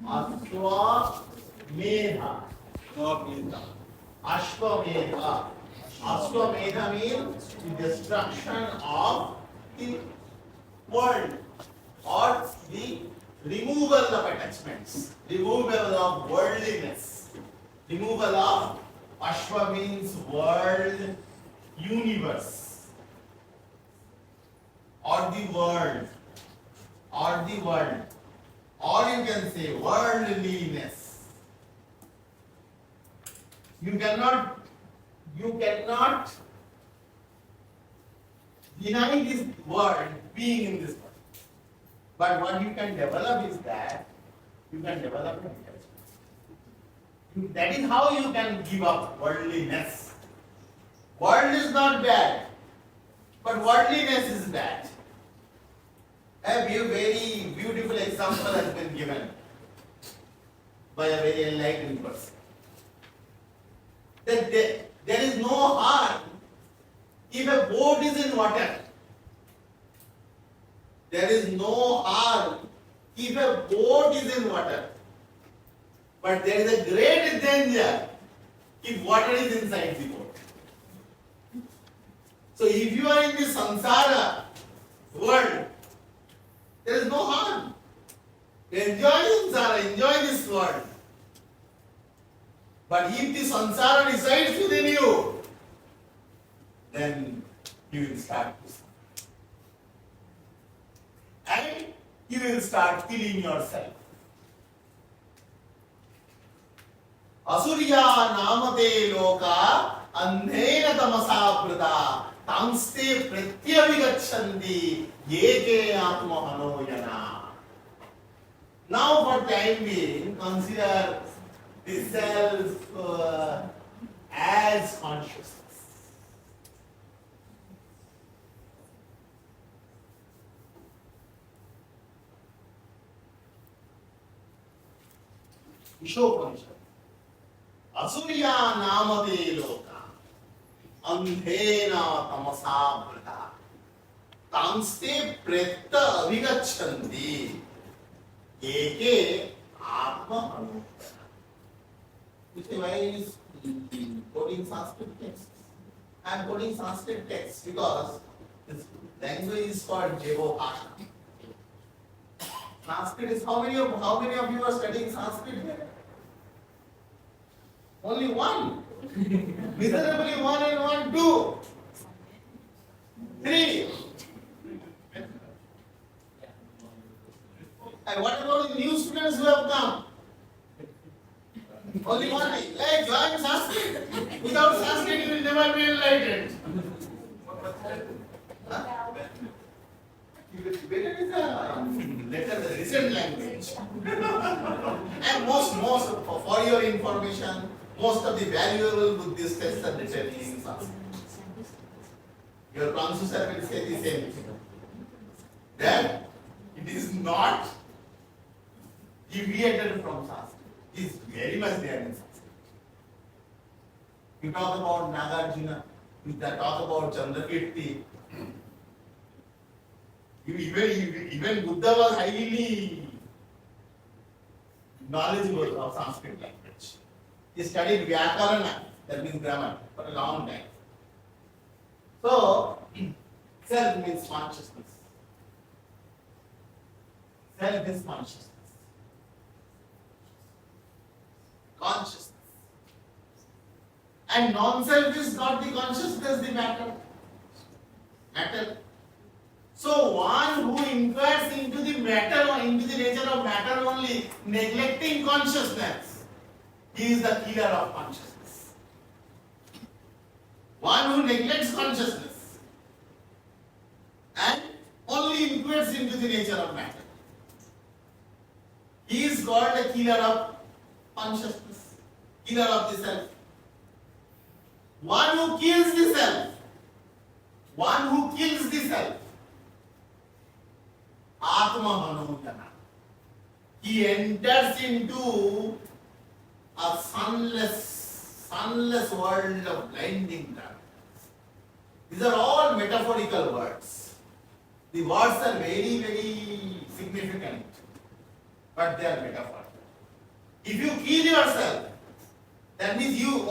Ashwamedha. Ashwamedha. Ashwamedha means the destruction of the world or the removal of attachments, removal of worldliness, removal of Ashwa means world, universe, or the world, or the world, or you can say worldliness. You cannot deny this world being in this world. But what you can develop is that you can develop an attachment. That is how you can give up worldliness. World is not bad, but worldliness is bad. A very beautiful example has been given by a very enlightened person. That there is no harm if a boat is in water. There is no harm if a boat is in water. But there is a great danger if water is inside the boat. So if you are in the samsara world, there is no harm. Enjoy samsara, enjoy this world. But if the samsara resides within you, then you will start to suffer. And you will start killing yourself. Asurya namate loka andhena tamasavruta tamste pratyavigachanti yeke atmahanoyana. Now for time being, consider the self as consciousness. Ishopanishad. Asurya namade loka andhena tamasavrita tamste pretta avigachanti eke atma anupana. You say, why is quoting Sanskrit texts? I am quoting Sanskrit texts because this language is called Jevo-bhasha. Sanskrit is how many of you are studying Sanskrit here? Only one. Miserably 1 and 1, 2, 3. And what about the new students who have come? Only one. Hey, join Sanskrit. Without Sanskrit, you will never be enlightened. Tibetan is a recent language. And most for your information, most of the valuable Buddhist texts are written in Sanskrit. Your professor will say the same thing. That it is not deviated from Sanskrit. It is very much there in Sanskrit. You talk about Nagarjuna, you talk about Chandrakirti. Even Buddha was highly knowledgeable of Sanskrit language. He studied Vyakarana, that means grammar, for a long time. So, self means consciousness. Self is consciousness. Consciousness. And non-self is not the consciousness, the matter. Matter. So one who inquires into the matter or into the nature of matter only, neglecting consciousness, he is the killer of consciousness. One who neglects consciousness and only inquires into the nature of matter, he is called a killer of consciousness, killer of the self. One who kills the self, Atma Manojana. He enters into a sunless world of blinding darkness. These are all metaphorical words. The words are very, very significant, but they are metaphorical. If you kill yourself, that means you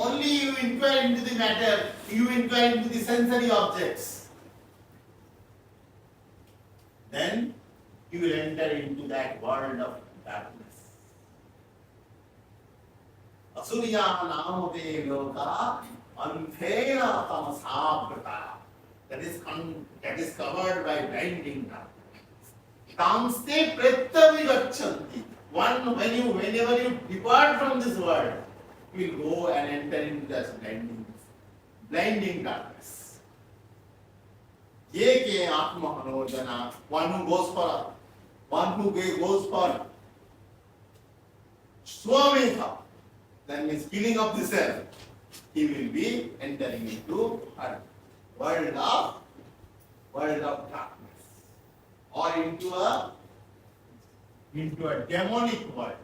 inquire into the matter, you inquire into the sensory objects. Then you will enter into that world of darkness. Asurya namate loka anthena tamasabrata. That is covered by blinding darkness. Tamste prettavigachanti. Whenever you depart from this world, you will go and enter into that blinding darkness. Ye ke atma hanojana, one who goes for Swamekha, that means killing of the self, he will be entering into a world of darkness, or into a demonic world.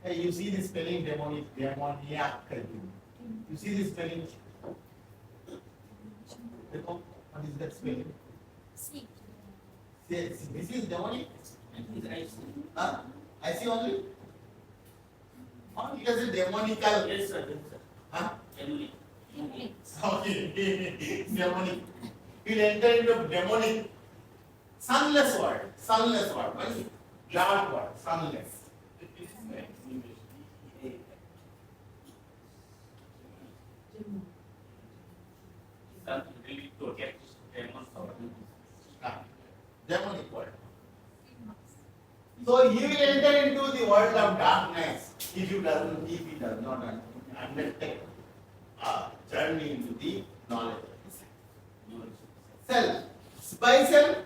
Hey, you see the spelling demonic, demoniac. You see the spelling? What is that spelling? See. This is demonic? Huh? I see only? Or you can say demonical? Yes, sir. Huh? Demonic. Okay. Demonic. He'll enter into demonic, sunless world. Very dark world, sunless. Demonic world. So he will enter into the world of darkness if he does not undertake a journey into the knowledge of the self. By self,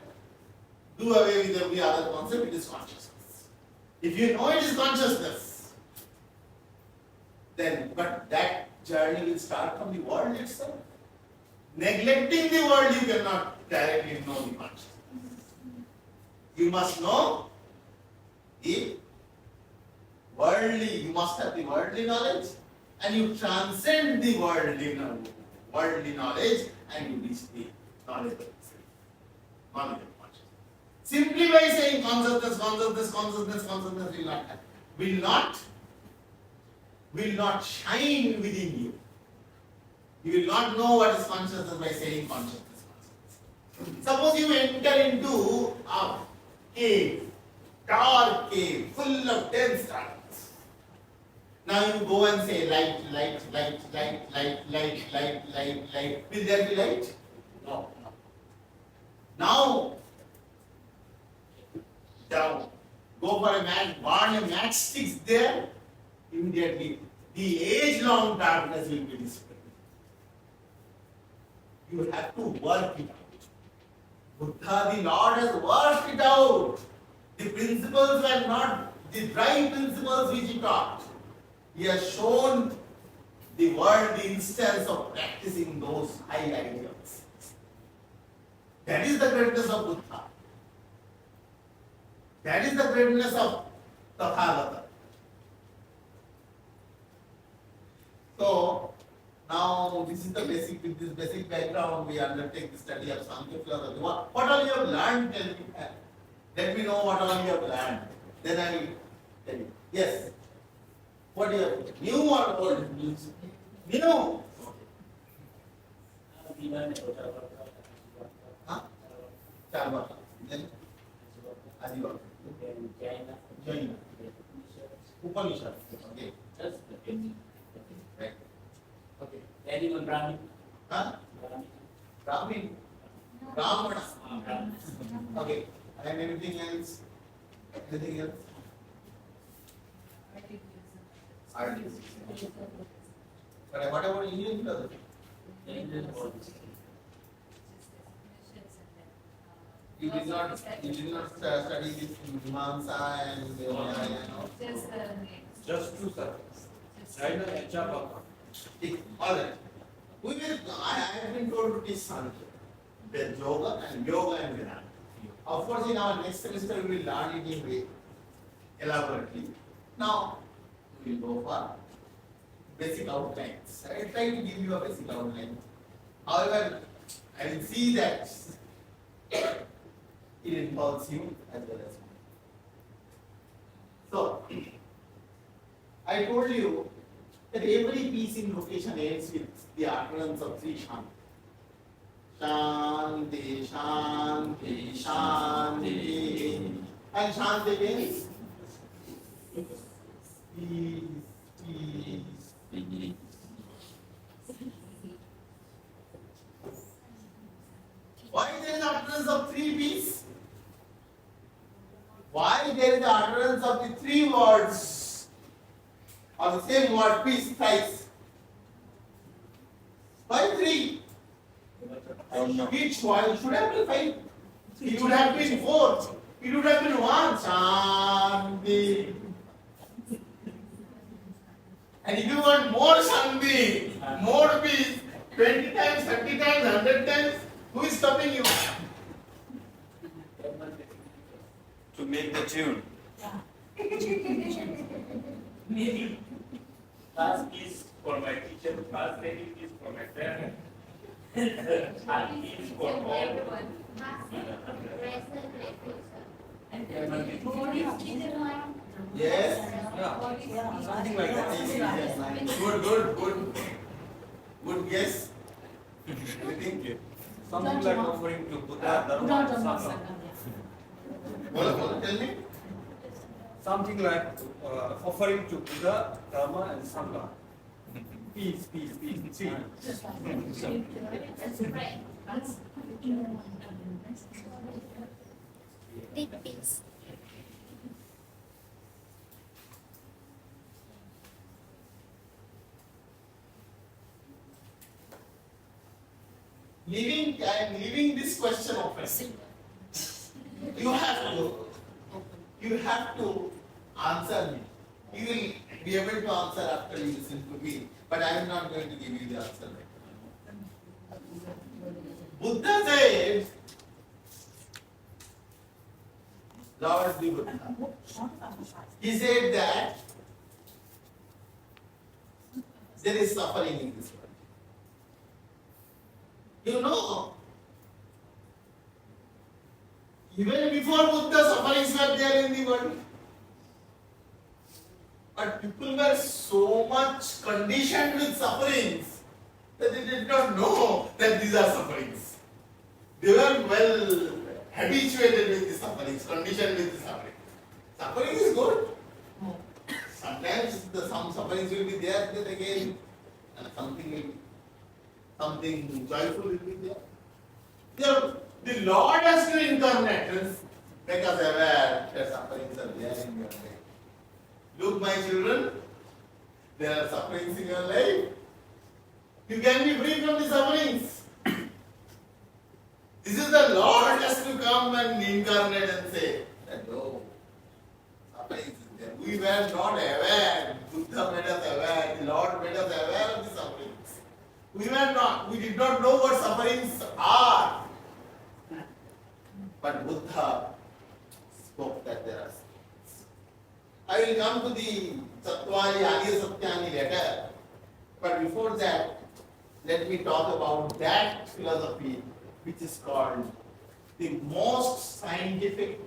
do away with every other concept, it is consciousness. If you know it is consciousness, then but that journey will start from the world itself. Neglecting the world, you cannot directly know the consciousness. You must know the worldly, you must have the worldly knowledge, and you transcend the worldly knowledge and you reach the knowledge of self. Knowledge of consciousness. Simply by saying consciousness will not shine within you. You will not know what is consciousness by saying consciousness. Suppose you enter into a cave, dark cave, full of dense darkness. Now you go and say light. Will there be light? No. Now, down. Go for a match, burn a matchsticks there, immediately the age-long darkness will be dispelled. You have to work it out. Buddha, the Lord, has worked it out. The principles were not the dry principles which he taught. He has shown the world the instance of practicing those high ideals. That is the greatness of Buddha. That is the greatness of Tathagata. So, now this is the basic, with this basic background we undertake the study of Sankhya philosophy. What all you have learned, tell me. Let me know what all you have learned. Then I will tell you. Yes. What do you have? New or old? New. Huh? Charvaka. Then Adivaka. Jaina. Upanishad. Okay. Right. Okay. Anyone Brahmin? Huh? Brahmin. Brahmana. Okay. And anything else? Anything else? Artists. But what about Indian philosophy? You did not study this Mimamsa and Just two, sir. China and Java. all right. I have been told to teach Sankhya, the yoga and Vedanta. Of course, in our next semester we will learn it in way elaborately. Now we will go for basic outlines. I will try to give you a basic outline. However, I will see that it involves you as well as me. So, I told you that every piece in location ends with the utterance of three shanti. Shanti, Shanti, Shanti. And Shanti means peace, peace, peace. Why there is utterance of three P's? Why there is utterance of the three words or the same word peace thrice? Why three? Each one should have been five. It would have been four. It would have been one. Shanti. And if you want more Shanti, more peace, 20 times, 30 times, 100 times, who is stopping you? To make the tune. Maybe. First is for my teacher, first second is for my parent. And is for all. Yes. Yeah. Something like that. Good. Good guess. Anything? Something like offering to Buddha, Dharma, and Sangha. Tell me. Something like offering to Buddha, Dharma, and Sangha. Peace. See. Big piece. I am leaving this question open. You have to answer me. You will be able to answer after you listen to me, but I am not going to give you the answer. Buddha said, Lord the Buddha, he said that there is suffering in this world. You know, even before Buddha, sufferings were there in the world. But people were so much conditioned with sufferings that they did not know that these are sufferings. They were well habituated with the sufferings, conditioned with the suffering. Suffering is good. Sometimes some sufferings will be there, then again something joyful will be there. So, the Lord has to incarnate and make us aware that sufferings are there in your life. Look, my children, there are sufferings in your life. You can be free from the sufferings. This is the Lord has to come and incarnate and say that no, sufferings is there. We were not aware. Buddha made us aware. The Lord made us aware of the sufferings. We did not know what sufferings are. But Buddha spoke that there are sufferings. I will come to the Sattvari Arya Satyani later. But before that, let me talk about that philosophy which is called the most scientific,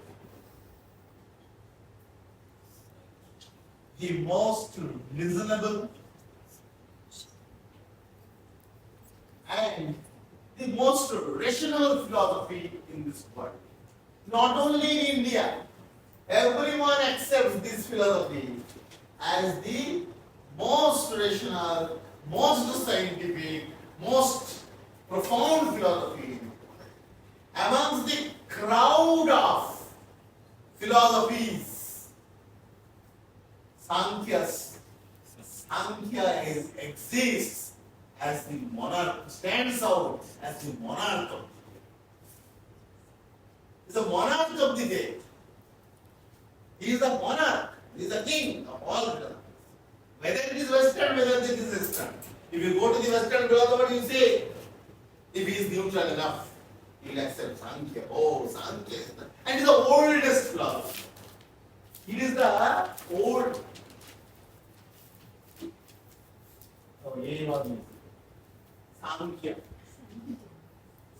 the most reasonable, and the most rational philosophy in this world. Not only in India, everyone accepts this philosophy as the most rational, most scientific, most profound philosophy. Amongst the crowd of philosophies, Sankhya exists as the monarch, stands out as the monarch of the day. He's the monarch of the day. He is the monarch, he is the king of all philosophies. Whether it is Western, whether it is Eastern. If you go to the Western philosopher, you say, if he is neutral enough, he will accept Sankhya. Oh, Sankhya is the, and it is the oldest philosophy. It is the old. Oh, ये बात नहीं.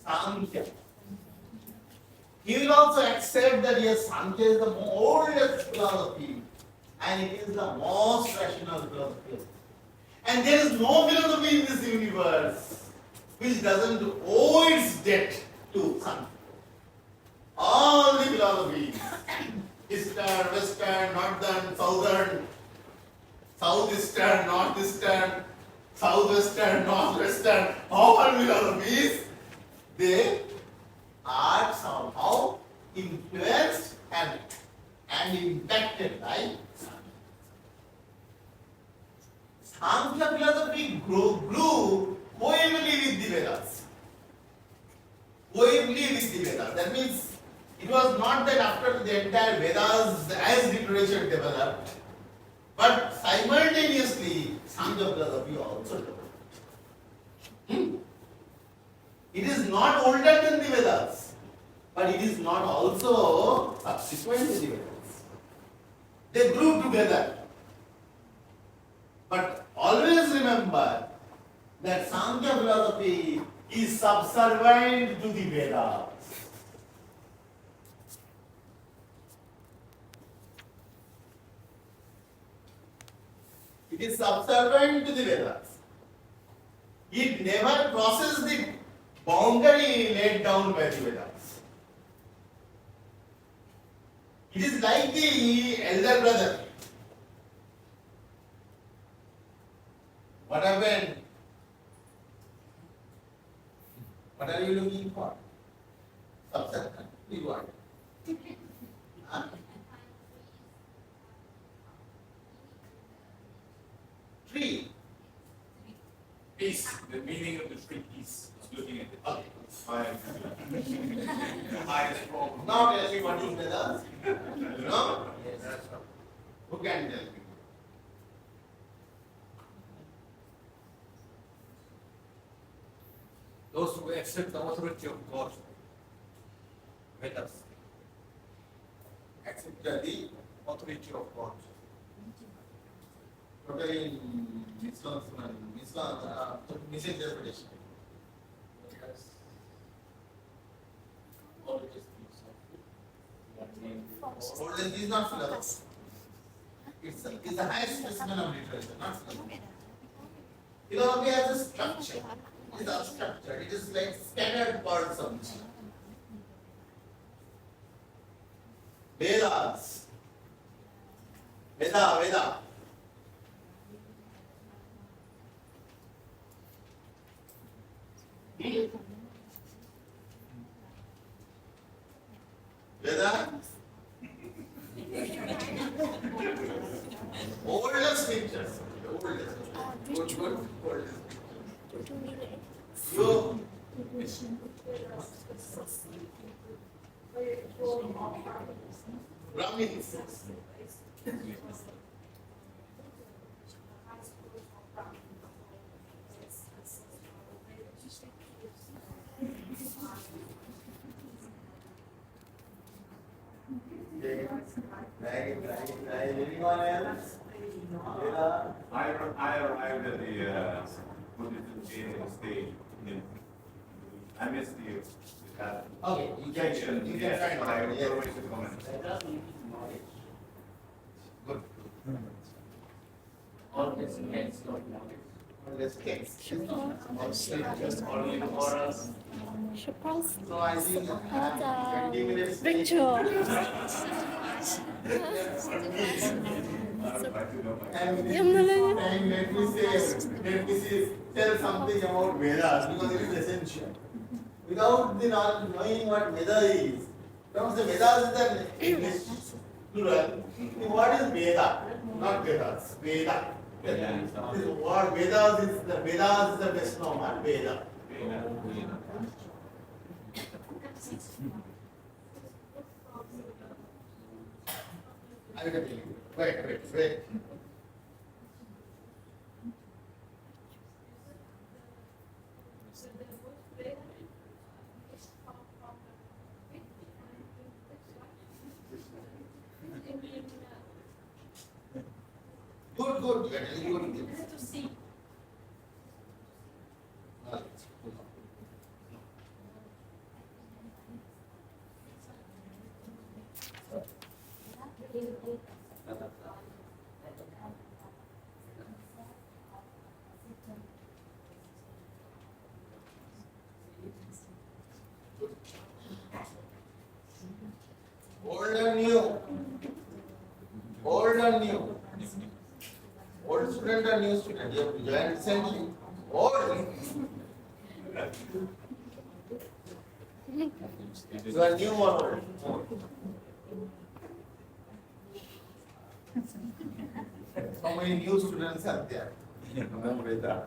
Sankhya. He will also accept that yes, Sankhya is the oldest philosophy And it is the most rational philosophy. And there is no philosophy in this universe which doesn't owe its debt to something. All the philosophies, Eastern, Western, Northern, Southern, Southeastern, Northeastern, Southwestern, Northwestern, all philosophies, they are somehow influenced and impacted by Sankhya philosophy grew coevally with the Vedas. Coevally with the Vedas. That means it was not that after the entire Vedas as literature developed, but simultaneously Sankhya philosophy also developed. It is not older than the Vedas, but it is not also subsequent to the Vedas. They grew together. But always remember that Sankhya philosophy is subservient to the Vedas. It is subservient to the Vedas. It never crosses the boundary laid down by the Vedas. It is like the elder brother. What happened? What are you looking for? Subservient. You want? Huh? Tree. Peace. The meaning of the tree peace. Is looking at it. Okay. The highest form. Now tell me what is Vedas? You know? Who can tell me? Those who accept the authority of God. Vedas. Accept the Authority of God. totally misinterpretation. Oldest is not philosophy. It's the highest specimen of literature, not philosophy. Philosophy has a structure. It is unstructured. It is like scattered parts of it. Vedas. Veda. Veda. Oldest scriptures. Oldest. Oldest. So, Brahmins. Right. Anyone else? Veda. I arrived at the Buddhism stage. I missed you. Okay, you can find Yes, but I out. will Yes. always comment. Good. Always against not knowledge. Let's get. Only morals. So I think 20 minutes. Rachel. And let me say, tell something about Vedas because it is essential. Without the knowledge, knowing what Veda is, because the Vedas is an English plural. The word is Veda, not Vedas. Veda. This word Vedas is the misnomer. Veda. I will tell you. Wait. Good. You are telling good. Old and new. Old and new. Old student and new student. You have joined recently. Old. You are new or old? How many new students are there? Veda.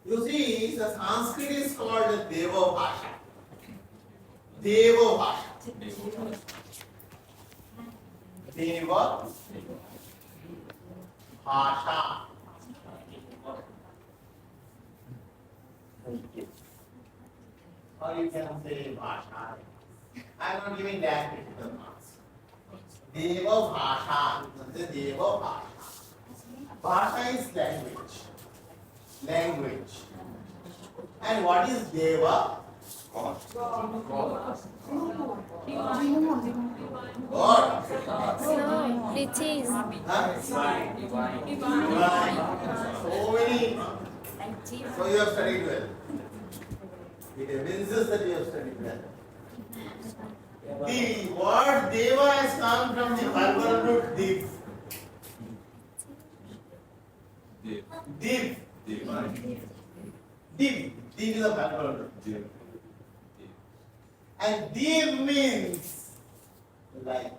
You see, the Sanskrit is called Deva Bhasha. Deva Bhasha. Deva Bhasha. Or you can say Bhasha. I am not giving that critical marks. Deva Bhasha. The Deva Bhasha. Bhasha is language. Language. And what is Deva? God. Which is Divine. So many. So you have studied well. It evinces that you have studied well. The word Deva has come from the verbal root div. Div. Div. Div is a verbal root. And div means light.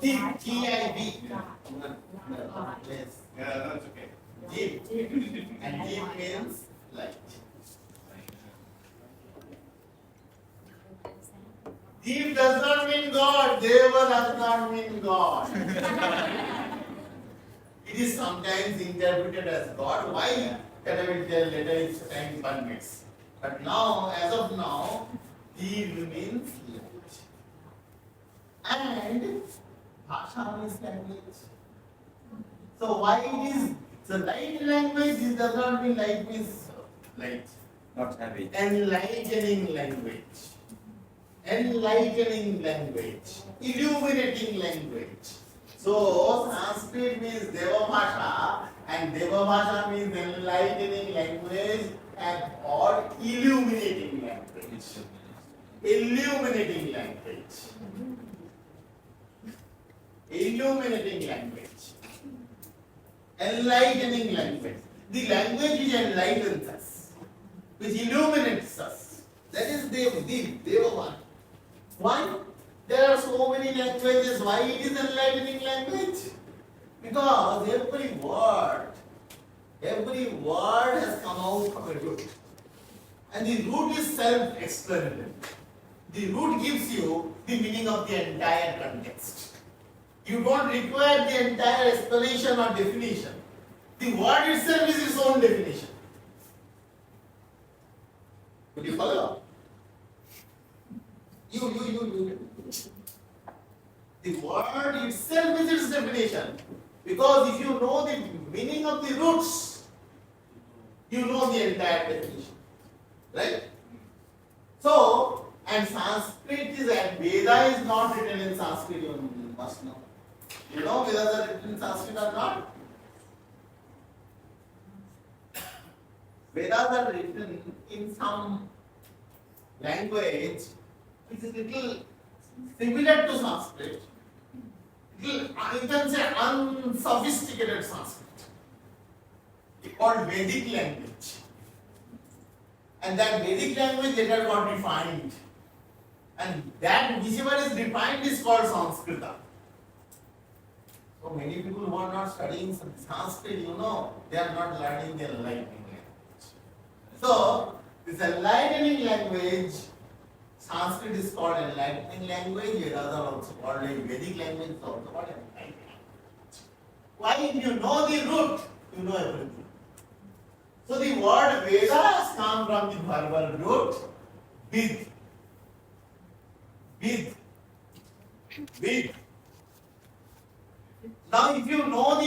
Div. T-I-V. Yes. Yeah, that's okay. Div. And div means light. Div does not mean God. Deva does not mean God. It is sometimes interpreted as God. Why? That I will tell later if time permits. But now, as of now, Div means light. And Bhasha means language. So why it is the light language? It does not mean light means light. Not heavy. Enlightening language. Enlightening language. Illuminating language. So Sanskrit means Deva Bhasha and Deva Bhasha means enlightening language and or illuminating language. Illuminating language. Illuminating language. Enlightening language. The language which enlightens us, which illuminates us. That is Deva Bhasha. Why? There are so many languages. Why it is enlightening language? Because every word has come out from a root. And the root is self-explanatory. The root gives you the meaning of the entire context. You don't require the entire explanation or definition. The word itself is its own definition. Could you follow? You. The word itself is its definition. Because if you know the meaning of the roots, you know the entire definition. Right? So, and Sanskrit is, and Veda is not written in Sanskrit, you must know. You know Vedas are written in Sanskrit or not? Vedas are written in some language which is little similar to Sanskrit. You can say unsophisticated Sanskrit. It's called Vedic language. And that Vedic language later got refined. And that whichever is refined is called Sanskrita. So many people who are not studying Sanskrit, you know, they are not learning the enlightening language. So, this enlightening language, Sanskrit is called enlightening language, Vedas are also called a Vedic language, is also called enlightening language. Why? If you know the root, you know everything. So the word Vedas comes from the verbal root Ved. Now if you know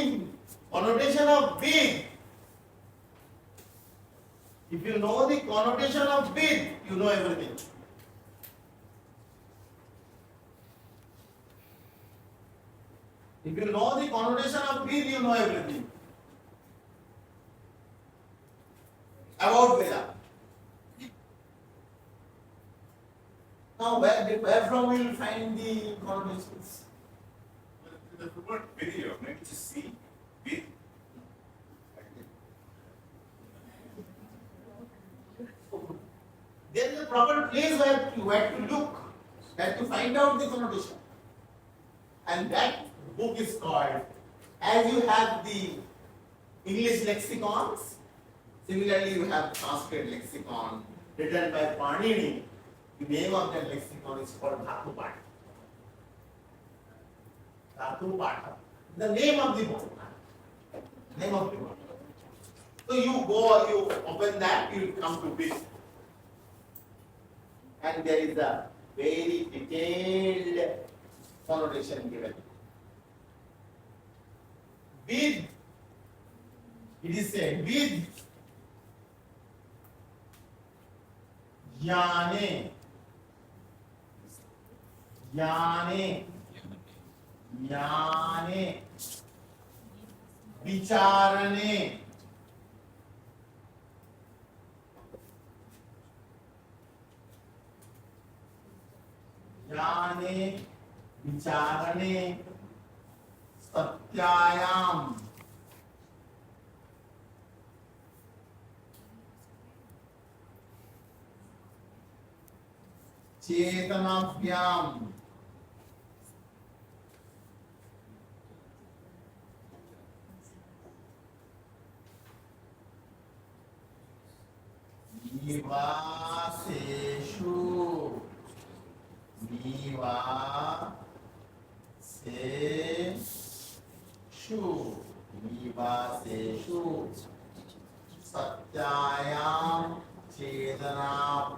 the connotation of Ved, you know everything. If you know the connotation of Ved, you know everything about Veda. Now, where from we will find the connotations? The word video, maybe to see, with. There is a proper place where to look, where to find out the connotation. And that book is called, as you have the English lexicons, similarly you have Sanskrit lexicon written by Panini. The name of that lexicon is called Dhatu Patha. Dhatu Patha. The name of the book. Name of the book. So you go, you open that, you come to this. And there is a very detailed connotation given. With, it is said, with Jnane, Jnane, Jnane, Vicharane, Jnane, Vicharane, Satyayam, Chetanabhyam, Nivaseshu, Nivaseshu, Satyayam, Chetanam.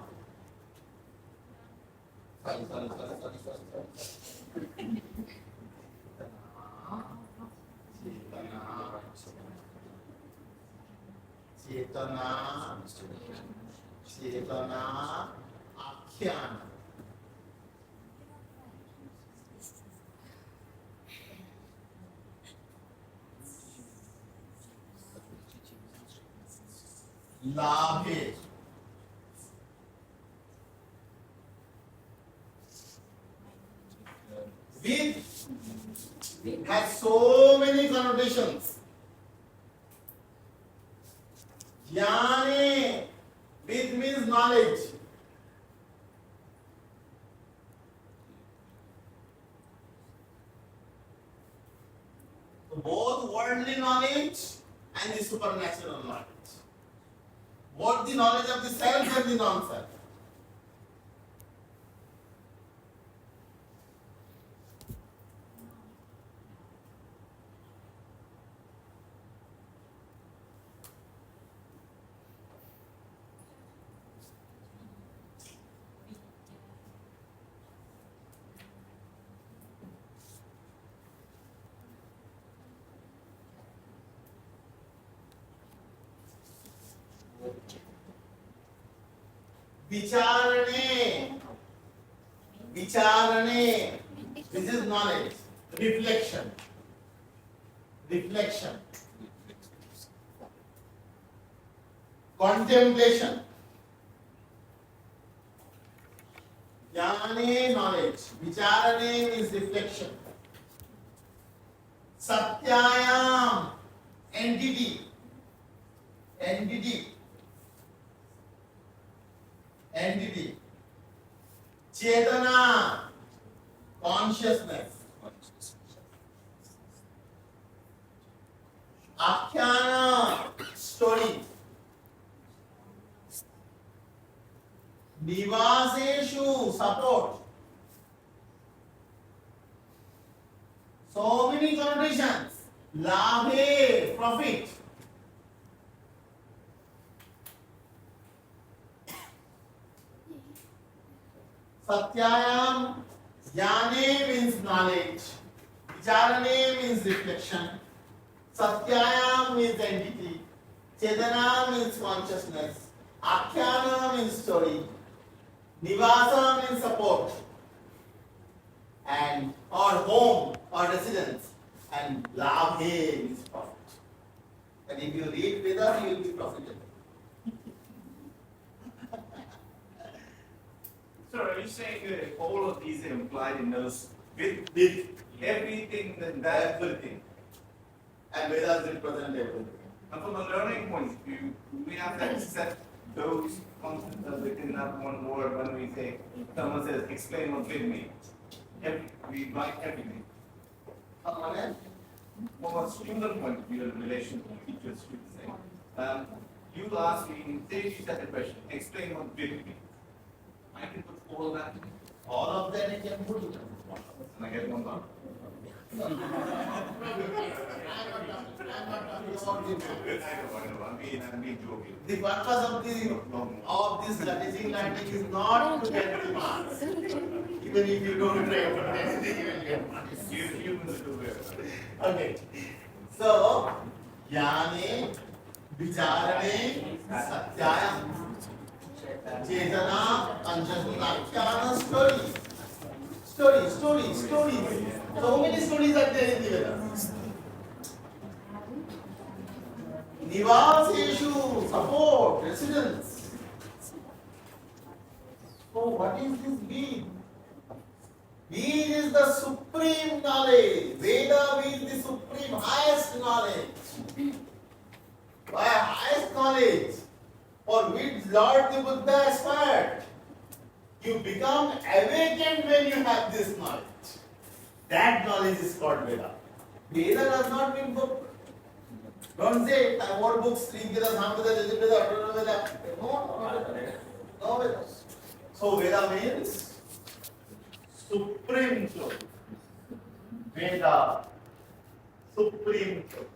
Sorry. Chetana, Akhyan. Labhe. With has so many connotations. Jnane, with means knowledge. So both worldly knowledge and the supernatural knowledge. Both the knowledge of the self and the non-self. Vicharane, this is knowledge, reflection, contemplation. Jnane, knowledge, vicharane is reflection. Satyayam, entity. Chetana, consciousness. Akhyana, story. Nivaseshu, support. So many connotations. Labhe, profit. Satyayam, Jnane means knowledge. Vicharane means reflection. Satyayam means entity. Chetana means consciousness. Akhyana means story. Nivasa means support. And or home or residence. and labhe is profit. And if you read Vedas, you will be profitable. So are you saying that all of these are implied in those With everything that everything. And Vedas represent everything. and from a learning point of view, we have to accept those concepts that within that one word when we say someone says explain what big means. We write everything. Someone else? From a student point of view in relation to teacher student thing, you ask me, say you set a question, explain what big means. I can put all that in, All of that you can put it. and I get one mark. I'm not talking about this. I'm being joking. The purpose of this strategic learning is not to get the marks. Even if you don't try for anything, you will get marks. You will do it. Okay. So, Jnane, Vicharane, Satyaya, Chetana, Anjanakyana, stories. So many stories are there in the Vedas. Nivaseshu, support, residence. So what is this being? Being is the supreme knowledge. Veda means the supreme highest knowledge. By highest knowledge, for which Lord the Buddha aspired. You become awakened when you have this knowledge. That knowledge is called Veda. Veda does not mean book. Don't say, I want books, read Veda, Samveda, Jajaveda, Atharvaveda. No Veda. So Veda means supreme truth. Veda, supreme truth.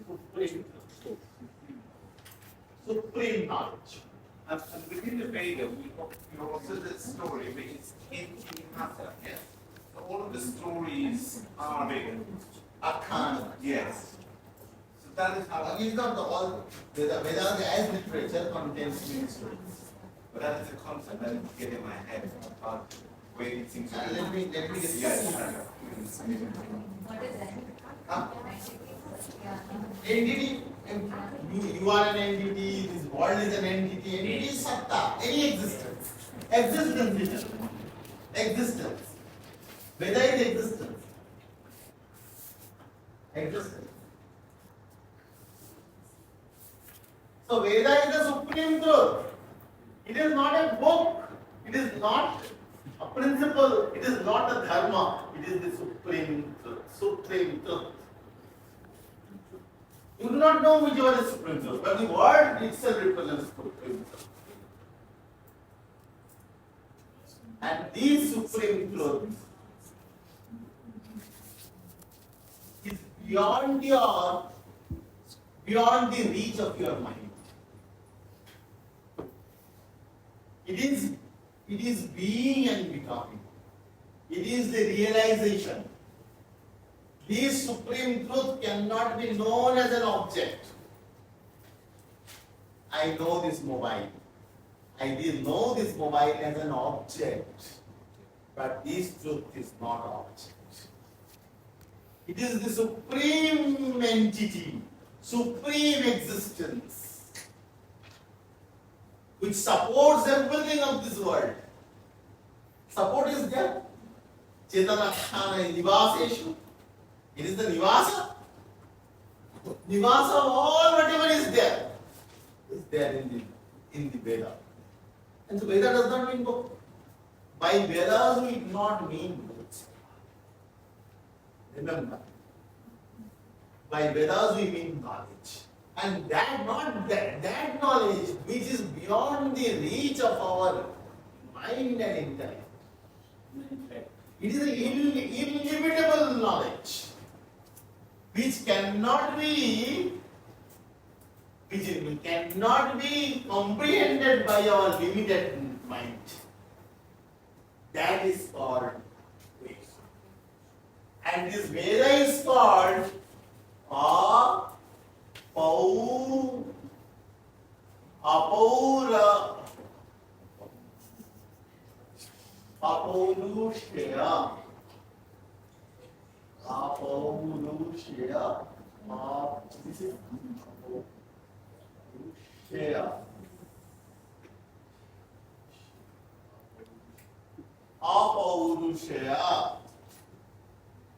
Supreme truth. Supreme knowledge. And within the Veda, we also the story which is in Hatha. Yes. So all of the stories are Veda. Akhana. Yes. So that is how. It is not the all Vedas as literature contains many stories. But that is a concept that is getting in my head about the way it seems to be. Let me get Yes. What is that? Huh? Entity, you are an entity, this world is an entity, entity is satta, any existence. Existence is it. Existence. Veda is existence. Existence. So Veda is the supreme truth. It is not a book, it is not a principle, it is not a dharma, it is the supreme truth. Supreme truth. You do not know which one is supreme truth, but the word itself represents supreme truth. And these supreme truths is beyond the reach of your mind. It is being and becoming. It is the realization. This supreme truth cannot be known as an object. I know this mobile. I did know this mobile as an object. But this truth is not object. It is the supreme entity, supreme existence, which supports everything of this world. Support is there. Chetana Nivaseshu. It is the Nivasa. Nivasa of all whatever is there in the Veda. And so Veda does not mean book. By Vedas we do not mean books. Remember. By Vedas we mean knowledge. And that knowledge which is beyond the reach of our mind and intellect. It is an illimitable knowledge which cannot be comprehended by our limited mind. That is called Veda. And this Veda is called Apaurushaya. Apaurushaya. This is Apaurushaya. Apaurushaya.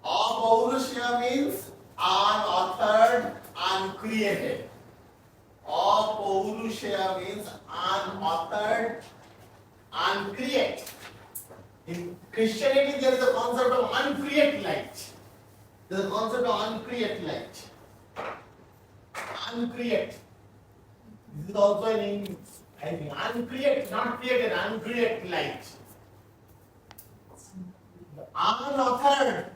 Apaurushaya means unauthored, uncreated. Apaurushaya means unauthored, uncreated. In Christianity, there is a concept of uncreated light. There is a concept of uncreated light. Uncreated. This is also in English. I think uncreated, not created, uncreated light. Unauthored.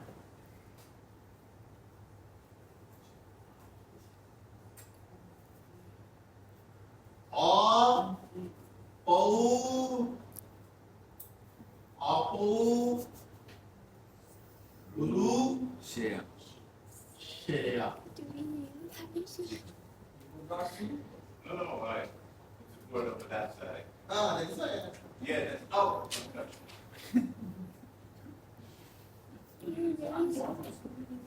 Share. Shaya. No, right. It's a word of that side. That's why. Yeah, that's, oh.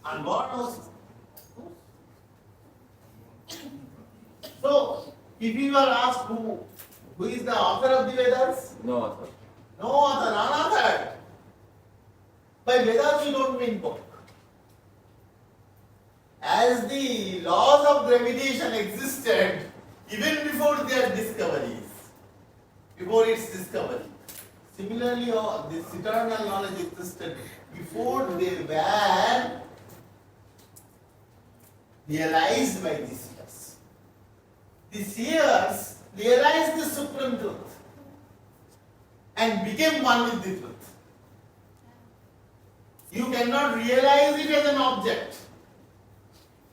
And God knows. So, if you are asked who is the author of the Vedas? No author. No author, unauthored. By Vedas, you don't mean book. As the laws of gravitation existed even before their discoveries, before its discovery. Similarly, this eternal knowledge existed before they were realized by the seers. The seers realized the supreme truth and became one with the truth. You cannot realize it as an object.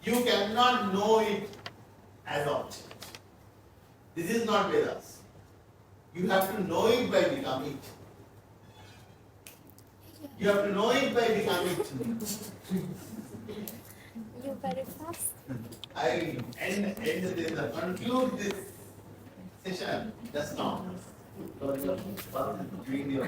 You cannot know it as object. This is not Vedas. You have to know it by becoming it. You have to know it by becoming it. You very fast. I conclude this session just now. Doing your